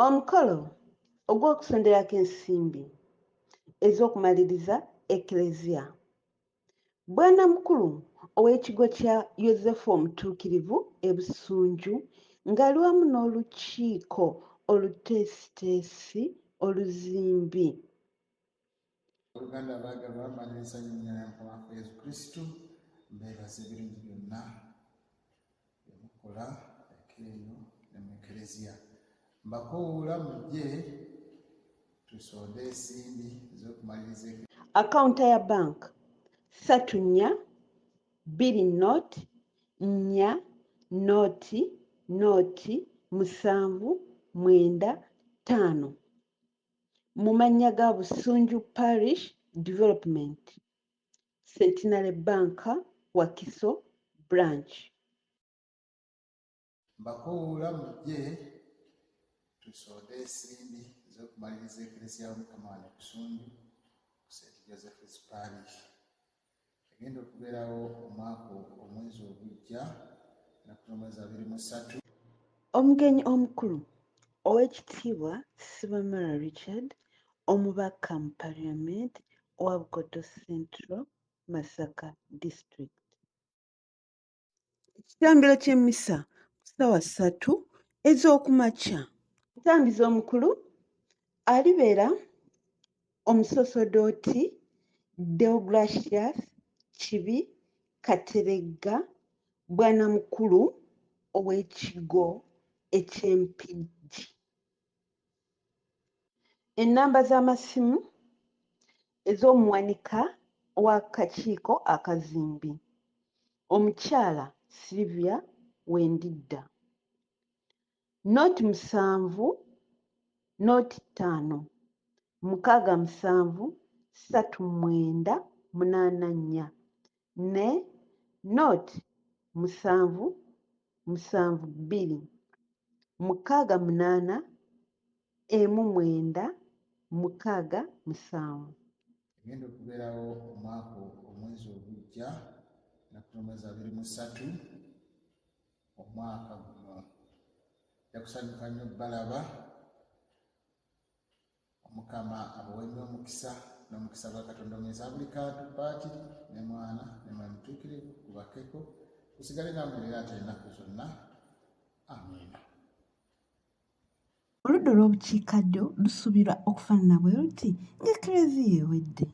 Omukolo ogw'okusonderako ensimbi ez'okumaliriza Eklezia. Bwannamukulu ow'ekigo kya Yozefu Omutuukirivu e Busunju ng'ali wamu n'olukiiko Oluteesiteesi oluzimbi. Oluganda abaagalwa mbalirisa nnyina ya Mukama waffe Yesu Kristo mbeebaza ebirungi byonna byemukola ekeeyo ne mu Eklezia. Mbakowoola mujje tusonde ensimbi ez'okumaliriza Akawunta ya bank 34 2 4 7 5 mu mannya ga Busunju PARISH Development Centenary Bank Wakiso Branch. Mbakowoola mujje tusonde ensimbi ez'okumaliriza Eklezia Omukama wano Busunju ku St. Joseph's Parish. Egenda okubeerawo omwaka omwezi ogujja nakunomwezi 23. Omugenyi omukulu ow'ekitiibwa Ssebamala Richard, omubaka mu Parliament owa Bukoto Central Masaka District. Ekitambiro Kye Missa ku ssaawa 3 ez'okumakya. Omutambizi omukulu alibeera Omusaserdooti Kibi Kateregga Bwannamukulu ow'ekigo Kye Mpigi. Ennamba z'amasimu ez'omuwanika w'akakiiko akazimbi. Omukyala Sylvia Wendidda. Nooti 7 nooti 5 6 7 39 ne nooti 7 7 2 6 8 9 7. Egenda okubeerawo omwaka omwezi ogujja nakunomwezi 23 omwaka guno. Yakusanyuka nnyo balaba Omukama abaweemu omukisa n'omukisa gwa Katonda omuyisa buli kantu paati ne mwana ne mwana mutuukirivu kubakeko kusigale nammwe era ate ennaku zonna. Amiina. Oludda olw'obukiikaddyo lusuubirwa okufaanana bwe luti ng'Eklezia ewedde.